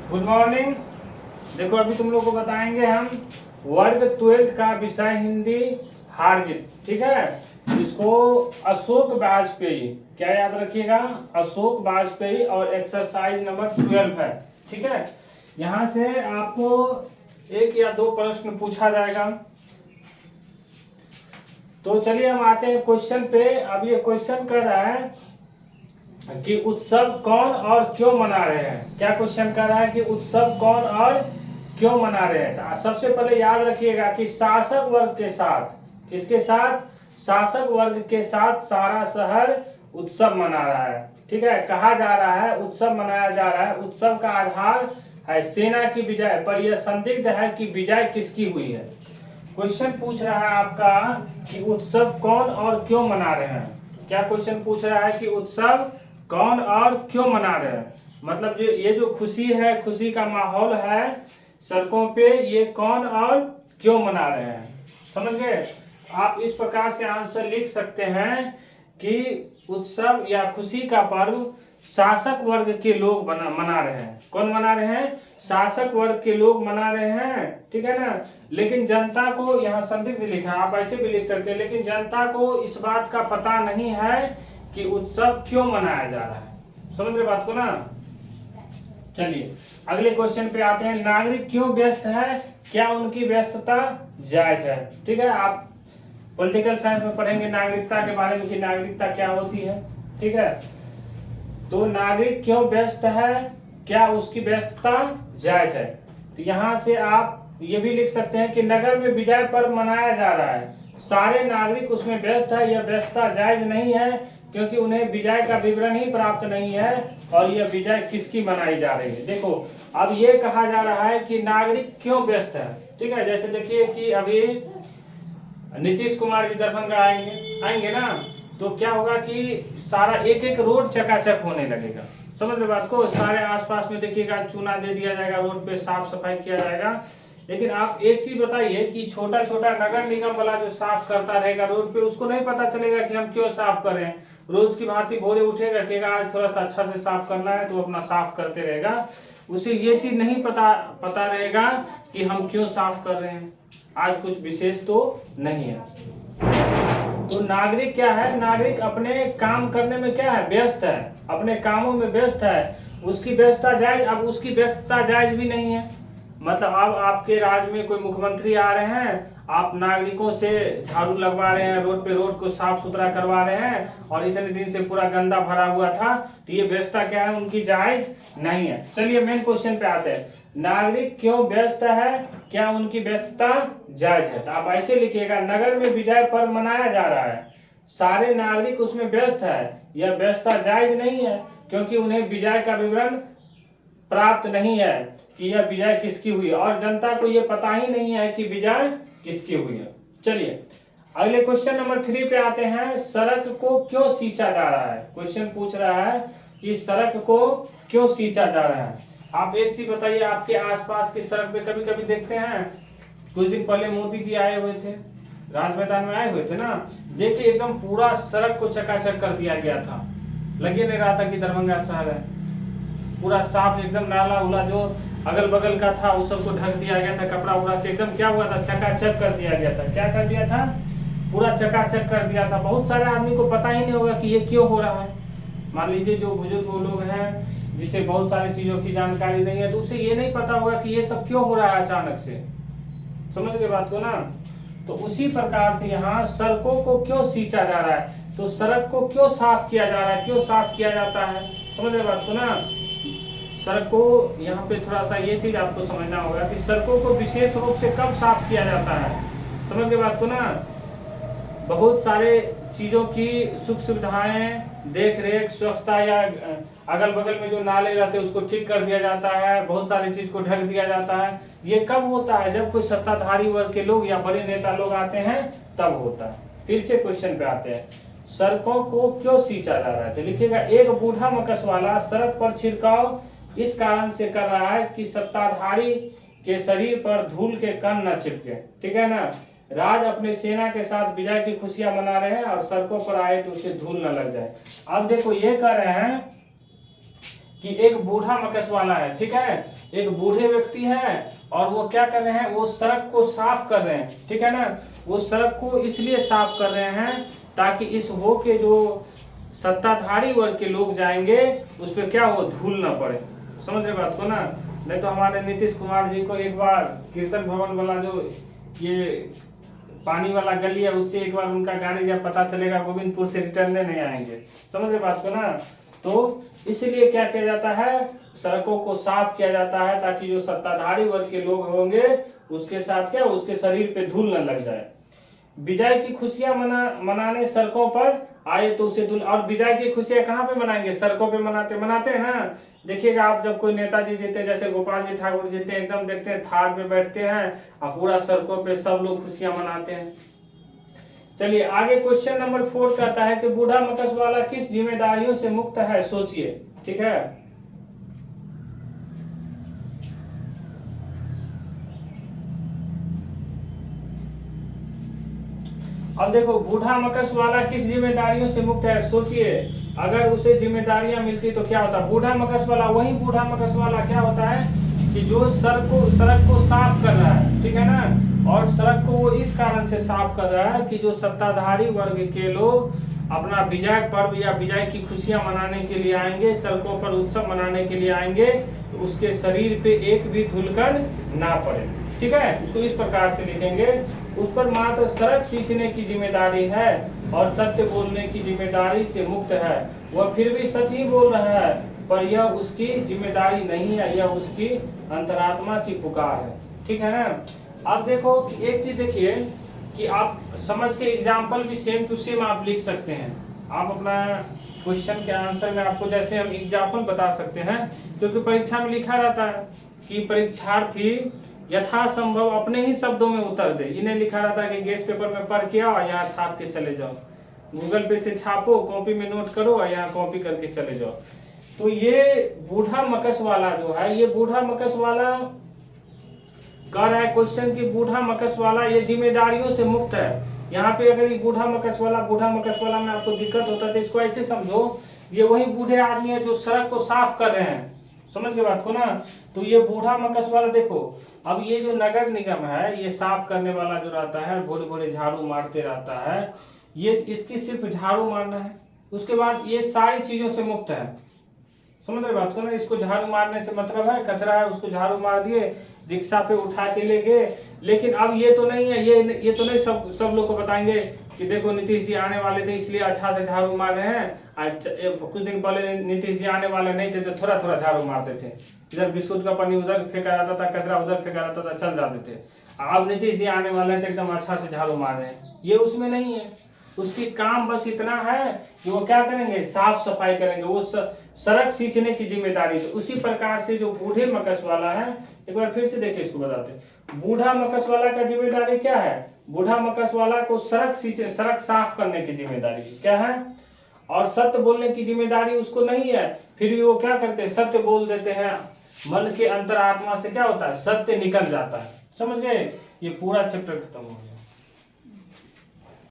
Good morning. देखो अभी तुम लोग को बताएंगे हम वर्ग 12 का विषय हिंदी हार जीत। ठीक है, इसको अशोक वाजपेयी, क्या याद रखिएगा, अशोक वाजपेयी और एक्सरसाइज नंबर 12 है। ठीक है, यहाँ से आपको एक या दो प्रश्न पूछा जाएगा। तो चलिए हम आते हैं क्वेश्चन पे। अब ये क्वेश्चन कर रहा है कि उत्सव कौन और क्यों मना रहे हैं। क्या क्वेश्चन कर रहा है कि उत्सव कौन और क्यों मना रहे हैं। तो सबसे पहले याद रखिएगा कि शासक वर्ग के साथ, किसके साथ, शासक वर्ग के साथ सारा शहर उत्सव मना रहा है। ठीक है, कहा जा रहा है उत्सव मनाया जा रहा है। उत्सव का आधार है सेना की विजय, पर यह संदिग्ध है कि विजय किसकी हुई है। क्वेश्चन पूछ रहा है आपका कि उत्सव कौन और क्यों मना रहे हैं। क्या क्वेश्चन पूछ रहा है कि उत्सव कौन और क्यों मना रहे हैं, मतलब ये जो खुशी है, खुशी का माहौल है सड़कों पे, ये कौन और क्यों मना रहे हैं। समझ गए। आप इस प्रकार से आंसर लिख सकते हैं कि उत्सव या खुशी का पर्व शासक वर्ग के लोग मना रहे हैं। कौन मना रहे हैं, शासक वर्ग के लोग मना रहे हैं। ठीक है ना, लेकिन जनता को, यहाँ संदिग्ध लिखा है, आप ऐसे भी लिख सकते हैं, लेकिन जनता को इस बात का पता नहीं है कि उत्सव क्यों मनाया जा रहा है। समझ रहे बात को ना। चलिए अगले क्वेश्चन पे आते हैं। नागरिक क्यों व्यस्त है, क्या उनकी व्यस्तता जायज है। ठीक है, आप पॉलिटिकल साइंस में पढ़ेंगे नागरिकता के बारे में कि नागरिकता क्या होती है। ठीक है, तो नागरिक क्यों व्यस्त है, क्या उसकी व्यस्तता जायज है। तो यहाँ से आप ये भी लिख सकते हैं कि नगर में विजय पर्व मनाया जा रहा है, सारे नागरिक उसमें व्यस्त है, यह व्यस्तता जायज नहीं है क्योंकि उन्हें विजय का विवरण ही प्राप्त नहीं है और यह विजय किसकी मनाई जा रही है। देखो अब ये कहा जा रहा है कि नागरिक क्यों व्यस्त है। ठीक है, जैसे देखिए कि अभी नीतीश कुमार जी दरभंगा आएंगे ना, तो क्या होगा कि सारा एक एक रोड चकाचक होने लगेगा। समझ रहे बात को। सारे आसपास में देखिएगा चूना दे दिया जाएगा, रोड पे साफ सफाई किया जाएगा। लेकिन आप एक चीज बताइए कि छोटा छोटा नगर निगम वाला जो साफ करता रहेगा रोड पे, उसको नहीं पता चलेगा कि हम क्यों साफ कर रहे हैं। रोज की भांति भोरे उठेगा, कहेगा आज थोड़ा सा अच्छा से साफ करना है, तो अपना साफ करते रहेगा। उसे ये चीज नहीं पता रहेगा कि हम क्यों साफ कर रहे हैं, आज कुछ विशेष तो नहीं है। तो नागरिक क्या है, नागरिक अपने काम करने में क्या है, व्यस्त है, अपने कामों में व्यस्त है, उसकी व्यस्तता जायज। अब उसकी व्यस्तता जायज भी नहीं है, मतलब अब आपके राज्य में कोई मुख्यमंत्री आ रहे हैं, आप नागरिकों से झाड़ू लगवा रहे हैं, रोड पे रोड को साफ सुथरा करवा रहे हैं और इतने दिन से पूरा गंदा भरा हुआ था, तो ये व्यस्तता क्या है, उनकी जायज नहीं है। चलिए मेन क्वेश्चन पे आते हैं। नागरिक क्यों व्यस्त है, क्या उनकी व्यस्तता जायज है। तो आप ऐसे लिखिएगा, नगर में विजय पर्व मनाया जा रहा है, सारे नागरिक उसमें व्यस्त है, यह व्यस्तता जायज नहीं है क्योंकि उन्हें विजय का विवरण प्राप्त नहीं है कि यह विजय किसकी हुई है, और जनता को यह पता ही नहीं है कि विजय किसकी हुई है। चलिए अगले क्वेश्चन नंबर 3 पे आते हैं। सड़क को क्यों सींचा जा रहा है। क्वेश्चन पूछ रहा है कि सड़क को क्यों सींचा जा रहा है। आप एक चीज बताइए, आपके आसपास की सड़क पे कभी कभी देखते हैं, कुछ दिन पहले मोदी जी आए हुए थे, राज मैदान में आए हुए थे ना, देखिए एकदम पूरा सड़क को चकाचक कर दिया गया था, लगे नहीं रहा था कि दरभंगा शहर है, पूरा साफ एकदम, नाला उला जो अगल बगल का था उस सबको ढक दिया गया था, कपड़ा उपड़ा से एकदम क्या हुआ था, चकाचक कर दिया गया था। क्या कर दिया था, पूरा चकाचक कर दिया था। बहुत सारे आदमी को पता ही नहीं होगा कि ये क्यों हो रहा है। मान लीजिए जो बुजुर्ग लोग हैं जिसे बहुत सारी चीजों की जानकारी नहीं है, तो उसे ये नहीं पता होगा कि ये सब क्यों हो रहा है अचानक से। समझ गए बात को ना। तो उसी प्रकार से यहाँ सड़कों को क्यों सींचा जा रहा है, तो सड़क को क्यों साफ किया जा रहा है, क्यों साफ किया जाता है। समझ गए बात को ना। सड़कों, यहाँ पे थोड़ा सा ये चीज आपको समझना होगा कि सड़कों को विशेष रूप से कब साफ किया जाता है। समझ गए बात को ना। बहुत सारे चीजों की सुख सुविधाएं, देख रेख, स्वच्छता या अगल बगल में जो नाले रहते हैं उसको ठीक कर दिया जाता है, बहुत सारी चीज को ढक दिया जाता है। ये कब होता है, जब कोई सत्ताधारी वर्ग के लोग या बड़े नेता लोग आते हैं तब होता है। फिर से क्वेश्चन पे आते हैं, सड़कों को क्यों सींचा जा रहा है। तो लिखिएगा, एक बूढ़ा मकस वाला सड़क पर छिड़काव इस कारण से कर रहा है कि सत्ताधारी के शरीर पर धूल के कण न चिपके। ठीक है ना, राज अपने सेना के साथ विजय की खुशियां मना रहे हैं और सड़कों पर आए तो उसे धूल न लग जाए। अब देखो ये कह रहे हैं कि एक बूढ़ा मकस वाला है, ठीक है, एक बूढ़े व्यक्ति है और वो क्या कर रहे हैं, वो सड़क को साफ कर रहे हैं, ठीक है ना। वो सड़क को इसलिए साफ कर रहे हैं ताकि इस हो के जो सत्ताधारी वर्ग के लोग जाएंगे उस पर क्या हो, धूल ना पड़े। समझ रहे बात को ना। नहीं तो हमारे नीतीश कुमार जी को एक बार कीर्तन भवन वाला जो ये पानी वाला गली है उससे एक बार उनका गाड़ी जब पता चलेगा गोविंदपुर से रिटर्न नहीं आएंगे। समझ रहे बात को ना। तो इसलिए क्या किया जाता है, सड़कों को साफ किया जाता है ताकि जो सत्ताधारी वर्ग के लोग होंगे उसके साथ क्या, उसके शरीर पे धूल न लग जाए। विजय की खुशियां मनाने सड़कों पर आए तो उसे धूल, और विजय की खुशियां कहाँ पे मनाएंगे, सड़कों पे मनाते हैं ना। देखिएगा आप जब कोई नेताजी जीते, जैसे गोपाल जी ठाकुर जीते, एकदम देखते हैं थार पे बैठते हैं और पूरा सड़कों पे सब लोग खुशियां मनाते हैं। चलिए आगे क्वेश्चन नंबर 4 कहता है कि बूढ़ा मकस वाला किस जिम्मेदारियों से मुक्त है, सोचिए, ठीक है। अब देखो बूढ़ा मकस वाला किस जिम्मेदारियों से मुक्त है, सोचिए। अगर उसे जिम्मेदारियां मिलती तो क्या होता। बूढ़ा मकस वाला, वही बूढ़ा मकस वाला क्या होता है कि जो सड़क को साफ कर रहा है, ठीक है ना। और सड़क को वो इस कारण से साफ कर रहा है कि जो सत्ताधारी वर्ग के लोग अपना विजय पर्व या विजय की खुशियां मनाने के लिए आएंगे, सड़कों पर उत्सव मनाने के लिए आएंगे, तो उसके शरीर पे एक भी धूलकण ना पड़े, ठीक है। उसको इस प्रकार से लिखेंगे, उस पर मात्र सड़क सींचने की जिम्मेदारी है और सत्य बोलने की जिम्मेदारी से मुक्त है। वह फिर भी सच ही बोल रहा है पर यह उसकी जिम्मेदारी नहीं है, यह उसकी अंतरात्मा की पुकार है, ठीक है ना। अब देखो एक चीज देखिए कि आप समझ के एग्जाम्पल भी सेम टू सेम आप लिख सकते हैं। आप अपना क्वेश्चन के आंसर में आपको जैसे हम एग्जाम्पल बता सकते हैं, क्योंकि परीक्षा में लिखा रहता है कि परीक्षार्थी यथासंभव अपने ही शब्दों में उत्तर दे। इन्हें लिखा रहता है कि गेस्ट पेपर में पढ़ के आओ, यहाँ छाप के चले जाओ, गूगल पे से छापो, कॉपी में नोट करो और यहाँ कॉपी करके चले जाओ। तो ये बूढ़ा मकस वाला जो है, ये बूढ़ा मकस वाला कह रहा है क्वेश्चन की बूढ़ा मकस वाला ये जिम्मेदारियों से मुक्त है। यहाँ पे अगर ये बूढ़ा मकस वाला में आपको दिक्कत होता है तो इसको ऐसे समझो, ये वही बूढ़े आदमी है जो सड़क को साफ कर रहे हैं। समझ गए बात को ना। तो ये बूढ़ा मकस वाला देखो, अब ये जो नगर निगम है, ये साफ करने वाला जो रहता है, बड़े बड़े झाड़ू मारते रहता है, ये इसकी सिर्फ झाड़ू मारना है, उसके बाद ये सारी चीजों से मुक्त है। समझ रहे बात को ना। इसको झाड़ू मारने से मतलब है कचरा है उसको झाड़ू मार दिए, रिक्शा पे उठा के ले गए। लेकिन अब ये तो नहीं है, ये तो नहीं सब लोग को बताएंगे कि देखो नीतीश जी आने वाले थे इसलिए अच्छा से झाड़ू मार रहे हैं। कुछ दिन पहले नीतीश जी आने वाले नहीं थे तो थोड़ा थोड़ा झाड़ू मारते थे, इधर बिस्कुट का पानी उधर फेंका जाता था, कचरा उधर फेंका जाता था, चल जाते थे। अब नीतीश जी आने वाले हैं तो एकदम अच्छा से झाड़ू मार रहे हैं, ये उसमें नहीं है। उसकी काम बस इतना है कि वो क्या करेंगे, साफ सफाई करेंगे, वो सड़क सींचने की जिम्मेदारी। तो उसी प्रकार से जो बूढ़े मकस वाला है, एक बार फिर से देखिए इसको बताते। बूढ़ा मकस वाला का जिम्मेदारी क्या है, बूढ़ा मकस वाला को सड़क साफ करने की जिम्मेदारी क्या है, और सत्य बोलने की जिम्मेदारी उसको नहीं है। फिर भी वो क्या करते हैं, सत्य बोल देते हैं। मन के अंतरात्मा से क्या होता है, सत्य निकल जाता है। समझ गए, ये पूरा चैप्टर खत्म हो गया।